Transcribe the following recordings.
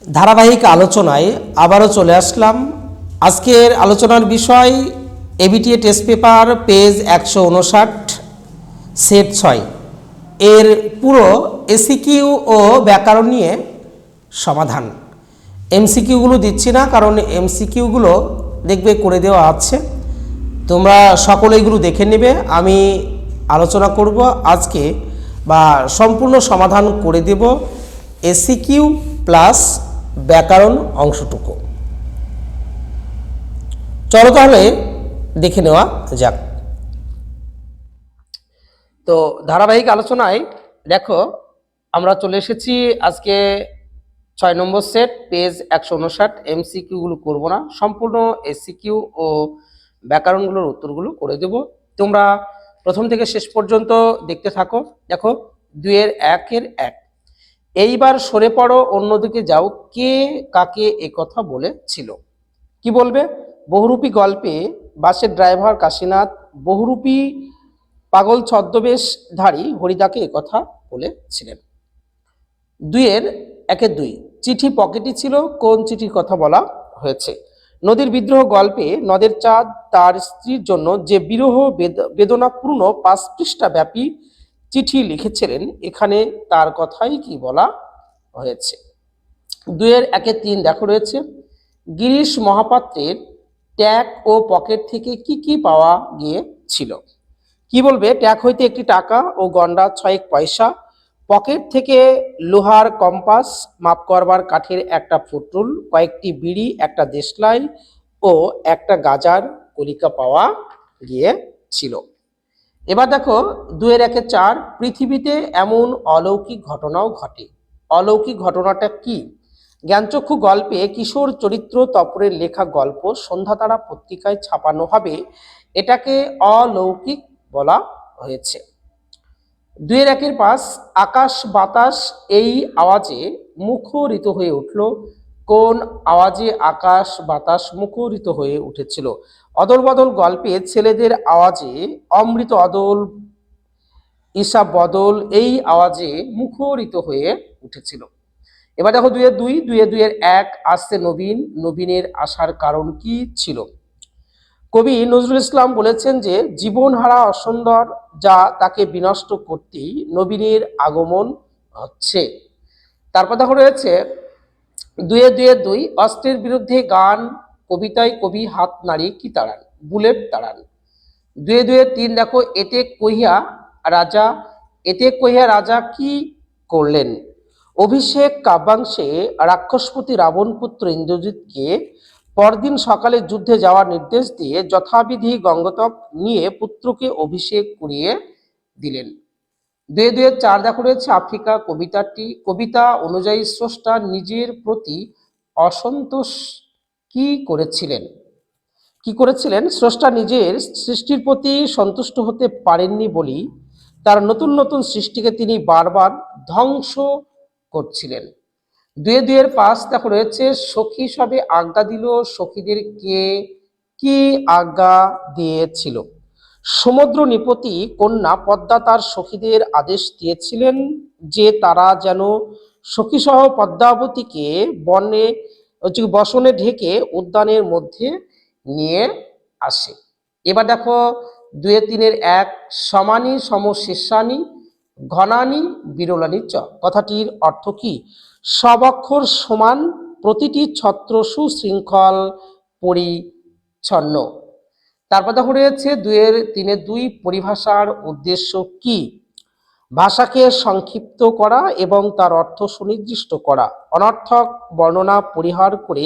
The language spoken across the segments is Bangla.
ধারাবাহিক আলোচনায় আবারও চলে আসলাম। আজকের আলোচনার বিষয় ABTA test paper page 159 set 6 এর পুরো এসিকিউ ও ব্যাকরণ নিয়ে সমাধান। এমসিকিউগুলো দিচ্ছি না, কারণ এমসিকিউগুলো দেখবে করে দেওয়া আছে, তোমরা সকলে এগুলো দেখে নেবে। আমি আলোচনা করব আজকে বা সম্পূর্ণ সমাধান করে দেব এসিকিউ প্লাস ব্যাকরণ অংশটুকু। চলো তাহলে দেখে নেওয়া যাক। তো ধারাবাহিক আলোচনায় দেখো আমরা চলে এসেছি আজকে 6 নম্বর সেট পেজ 159। এমসিকিউগুলো করবো না, সম্পূর্ণ এসিকিউ ও ব্যাকরণগুলোর উত্তরগুলো করে দেব। তোমরা প্রথম থেকে শেষ পর্যন্ত দেখতে থাকো। দেখো 2-1 এইবার সরে পড়ো, অন্যদিকে যাও, কে কাকে একথা বলেছিল। কি বলবে? বহুরূপী গল্পে বাসের ড্রাইভার কাশীনাথ বহুরূপী পাগল ছদ্মবেশধারী হরিদাকে একথা বলেছিলেন। 2-2 চিঠি পকেটে ছিল, কোন চিঠির কথা বলা হয়েছে? নদীর বিদ্রোহ গল্পে নদের চাঁদ তার স্ত্রীর জন্য যে বিরহ বেদনাপূর্ণ 5 পৃষ্ঠা ব্যাপী চিঠি লিখেছিলেন, এখানে তার কথাই কি বলা হয়েছে? 2-1-3 দেখো রয়েছে, গিরিশ মহাপাত্রের ট্যাগ ও পকেট থেকে কি কি পাওয়া গিয়েছিল। কি বলবে? ট্যাগ হইতে একটি টাকা ও গন্ডা 6 পয়সা, পকেট থেকে লোহার কম্পাস, মাপ করবার কাঠের একটা ফুটুল, কয়েকটি বিড়ি, একটা দেশলাই ও একটা গাজার কলিকা পাওয়া গিয়েছিল। এবার দেখো 2-1-4 পৃথিবীতে এমন অলৌকিক ঘটনাও ঘটে। অলৌকিক ঘটনাটা কি? জ্ঞানচক্ষু গল্পে কিশোর চরিত্র তপরের লেখা গল্প সন্ধ্যাতারা পত্রিকায় ছাপানো হবে, এটাকে অলৌকিক বলা হয়েছে। 2-1-5 আকাশ বাতাস এই আওয়াজে মুখরিত হয়ে উঠল, কোন আওয়াজে আকাশ বাতাস মুখরিত হয়ে উঠেছিল? অদল বদল গল্পে ছেলেদের আওয়াজে অমৃত অদল ঈশা বদল এই আওয়াজে মুখরিত হয়ে উঠেছিল। এবার দেখো 2-2 আসছে নবীন, নবীনের আসার কারণ কি ছিল? কবি নজরুল ইসলাম বলেছেন যে জীবন হারা অসুন্দর, যা তাকে বিনষ্ট করতেই নবীনের আগমন হচ্ছে। তারপর দেখো রয়েছে 2-2 অস্ত্রের বিরুদ্ধে গান, কবিতায় কবি হাত নাড়িয়ে কি তাড়ান? বুলেট তাড়ান। 2-3 দেখো এতে কহিয়া রাজা কি করলেন? অভিষেক কাব্যাংশে রাক্ষসপতি রাবণ পুত্র ইন্দ্রজিৎকে পরদিন সকালে যুদ্ধে যাওয়ার নির্দেশ দিয়ে যথাবিধি গঙ্গতক নিয়ে পুত্রকে অভিষেক করিয়ে দিলেন। 2-4 দেখো রয়েছে আফ্রিকা কবিতা অনুযায়ী স্রষ্টা নিজের প্রতি অসন্তোষ কি করেছিলেন? স্রষ্টা নিজের সৃষ্টির প্রতি সন্তুষ্ট হতে পারেননি বলেই তার নতুন নতুন সৃষ্টিকে তিনি বারবার ধ্বংস করছিলেন। 2-5 দেখো রয়েছে সখী সবে আজ্ঞা দিল, সখীদের কে কি আজ্ঞা দিয়েছিল? সমুদ্র নিপতি কন্যা পদ্মা তার সখীদের আদেশ দিয়েছিলেন যে তারা যেন সখীসহ পদ্মাবতীকে বসনে ঢেকে উদ্যানের মধ্যে নিয়ে আসে। এবার দেখো 2-3 সমানি সমশীর্ষানি ঘনানি বিরলানি চ কথাটির অর্থ কি? সব অক্ষর সমান, প্রতিটি ছত্র সুশৃঙ্খল পরিচ্ছন্ন। তারপর দেখো রয়েছে 2-3 পরিভাষার উদ্দেশ্য কি? ভাষাকে সংক্ষিপ্ত করা এবং তার অর্থ সুনির্দিষ্ট করা, অনর্থক বর্ণনা পরিহার করে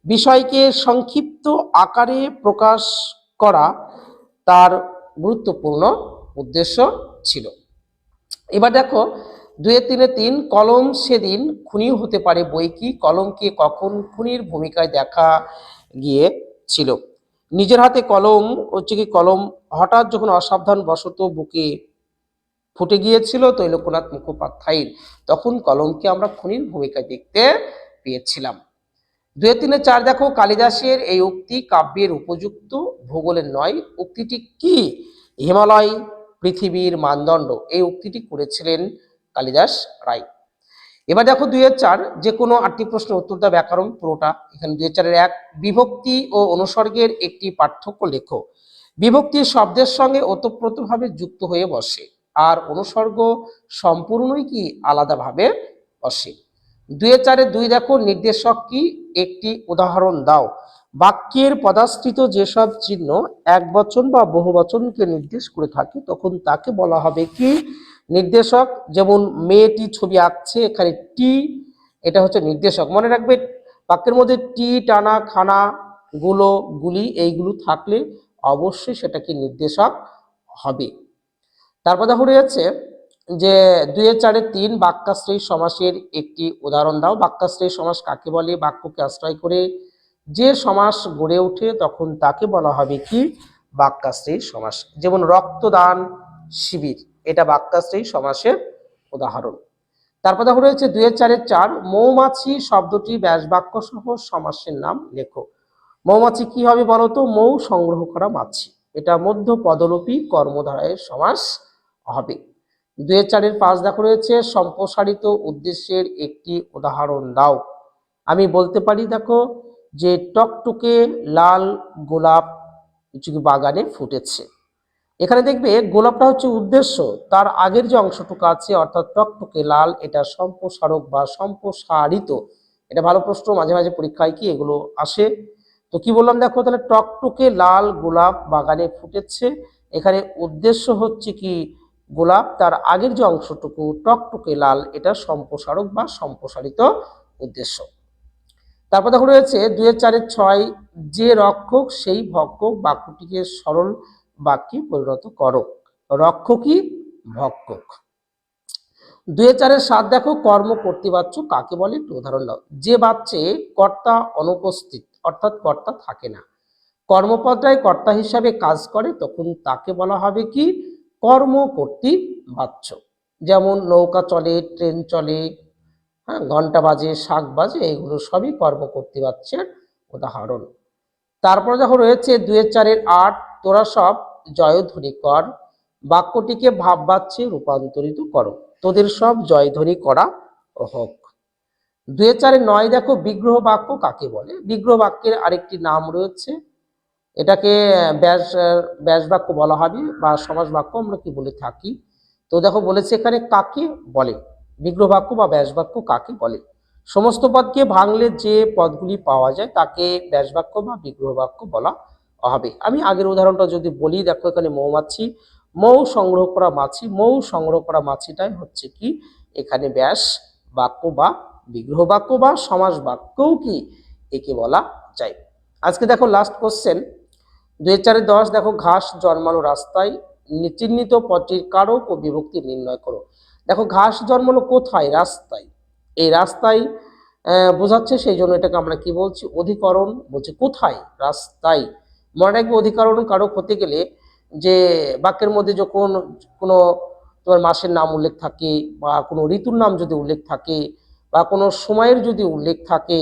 বিষয়কে সংক্ষিপ্ত আকারে প্রকাশ করা তার গুরুত্বপূর্ণ উদ্দেশ্য ছিল। এবার দেখো 2-3 কলম সেদিন খুনি হতে পারে বই কি? কলমকে কখন খুনির ভূমিকায় দেখা গিয়েছিল? নিজের হাতে কলম হঠাৎ যখন অসাবধান বশত বুকে ফুটে গিয়েছিল তৈলকুনাথ মুখোপাধ্যায়ের, তখন কলমকে আমরা খুনির ভূমিকায় দেখতে পেয়েছিলাম। 2-4 দেখো কালিদাসের এই উক্তি কাব্যের উপযুক্ত, ভূগোলের নয়। উক্তিটি কি? হিমালয় পৃথিবীর মানদণ্ড, এই উক্তিটি করেছিলেন কালিদাস রায়। এবার দেখো 2-4 যে কোনো 8টি প্রশ্নের উত্তর দাও ব্যাকরণ পুরোটা। এখানে 2-4-এর 1 বিভক্তি ও অনুসর্গের একটি পার্থক্য লেখো। বিভক্তি শব্দের সঙ্গে ওতপ্রোতভাবে যুক্ত হয়ে বসে, আর অনুসর্গ সম্পূর্ণই কি আলাদাভাবে বসে। 2-4-2 দেখো নির্দেশক কি, একটি উদাহরণ দাও। বাক্যের পদাশ্রিত যেসব চিহ্ন একবচন বা বহুবচনকে নির্দেশ করে থাকে তখন তাকে বলা হবে কি নির্দেশক। যেমন মেয়েটি ছবি আঁকছে, এখানে টি এটা হচ্ছে নির্দেশক। মনে রাখবে বাক্যের মধ্যে টি, টানা, খানা, গুলো, গুলি এইগুলো থাকলে অবশ্যই সেটা কি নির্দেশক হবে। তারপর দেখো রয়েছে যে 2-4-3 বাক্যাশ্রয়ী সমাসের একটি উদাহরণ দাও। বাক্যাশ্রয়ী সমাস কাকে বলে? বাক্যকে আশ্রয় করে যে সমাস গড়ে ওঠে তখন তাকে বলা হবে কি বাক্যাশ্রয়ী সমাস। যেমন রক্তদান শিবির, এটা বাক্যাশ্রয়ী সমাসের উদাহরণ। তারপর দেখো রয়েছে 2-4-4 মৌমাছি শব্দটি ব্যাসবাক্য সহ সমাসের নাম লেখো। মৌমাছি কি হবে বলতো? মৌ সংগ্রহ করা মাছি, এটা মধ্য পদলোপী কর্মধারয়ের সমাস হবে। 2-4-5 দেখো রয়েছে সম্প্রসারিত উদ্দেশ্যের একটি উদাহরণ দাও। আমি বলতে পারি দেখো যে টকটকে লাল গোলাপ কিছু বাগানে ফুটেছে। এখানে দেখবে গোলাপটা হচ্ছে উদ্দেশ্য, তার আগের যে অংশটুকু আছে অর্থাৎ টকটকে লাল এটা সম্প্রসারক বা সম্প্রসারিত। এটা ভালো প্রশ্ন, মাঝে মাঝে পরীক্ষায় কি এগুলো আসে। তো কি বললাম দেখো, তাহলে টকটকে লাল গোলাপ বাগানে ফুটেছে, এখানে উদ্দেশ্য হচ্ছে কি গোলাপ, তার আগের যে অংশটুকু টকটকে লাল এটা সম্প্রসারক বা সম্প্রসারিত উদ্দেশ্য। তারপর দেখো রয়েছে 2-4-6 যে রক্ষক সেই ভক্ষক বাক্যটিকে সরল বাক্যে পরিণত করো। রক্ষকই ভক্ষক। 2-4-7 দেখো কর্ম কর্তৃবাচ্য কাকে বলে একটু উদাহরণ দাও। যে বাচ্চে কর্তা অনুপস্থিত অর্থাৎ কর্তা থাকে না, কর্মপদটায় কর্তা হিসাবে কাজ করে তখন তাকে বলা হবে কি কর্মকর্তৃ বাচ্য। যেমন নৌকা চলে, ট্রেন চলে, হ্যাঁ, ঘন্টা বাজে, শাক বাজে, এগুলো সবই কর্মকর্তৃ বাচ্যের উদাহরণ। তারপরে দেখো রয়েছে 2-4-8 তোরা সব জয়ধ্বনি কর, বাক্যটিকে ভাব বাচ্যে রূপান্তরিত করো। তোদের সব জয়ধ্বনি করা হোক। 2-4-9 দেখো বিগ্রহ বাক্য কাকে বলে? বিগ্রহ বাক্যের আরেকটি নাম রয়েছে, এটাকে ব্যাস বাক্য বলা হবে বা সমাস বাক্য আমরা কি বলে থাকি। তো দেখো বলেছে এখানে কাকে বলে, বিগ্রহ বাক্য বা ব্যাস বাক্য কাকে বলে। সমস্ত পদকে ভাঙলে যে পদগুলি পাওয়া যায় তাকে ব্যাস বাক্য বা বিগ্রহ বাক্য বলা হবে। আমি আগের উদাহরণটা যদি বলি দেখো এখানে মৌমাছি, মৌ সংগ্রহ করা মাছি, মৌ সংগ্রহ করা মাছিটাই হচ্ছে কি এখানে ব্যাস বাক্য বা বিগ্রহ বাক্য বা সমাস বাক্যও কি একে বলা যায়। আজকে দেখো লাস্ট কোশ্চেন 2-4-10 দেখো ঘাস জন্মালো রাস্তায়, চিহ্নিত পদটির কারক ও বিভক্তি নির্ণয় করো। দেখো ঘাস জন্মালো কোথায়? রাস্তায়। এই রাস্তায় বোঝাচ্ছে, সেই জন্য এটাকে আমরা কি বলছি অধিকরণ বলছি। কোথায়? রাস্তায়। মনে রাখবে অধিকরণ কারক হতে গেলে যে বাক্যের মধ্যে যখন কোনো তোমার মাসের নাম উল্লেখ থাকে বা কোনো ঋতুর নাম যদি উল্লেখ থাকে বা কোনো সময়ের যদি উল্লেখ থাকে,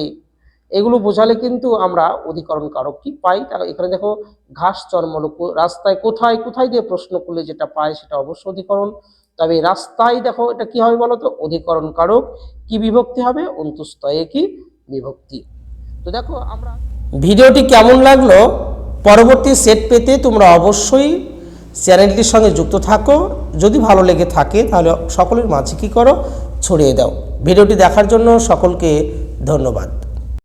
এগুলো বোঝালে কিন্তু আমরা অধিকরণ কারক কি পাই। তাহলে এখানে দেখো ঘাস জন্মালো রাস্তায়, কোথায়, কোথায় দিয়ে প্রশ্ন করলে যেটা পাই সেটা অবশ্য অধিকরণ। তবে রাস্তায় দেখো এটা কি হবে বলো তো অধিকরণ কারক। কি বিভক্তি হবে? অন্তুস্তয়ে কি বিভক্তি। তো দেখো আমরা ভিডিওটি কেমন লাগলো, পরবর্তী সেট পেতে তোমরা অবশ্যই চ্যানেলটির সঙ্গে যুক্ত থাকো। যদি ভালো লেগে থাকে তাহলে সকলের মাঝে কি করো ছড়িয়ে দাও। ভিডিওটি দেখার জন্য সকলকে ধন্যবাদ।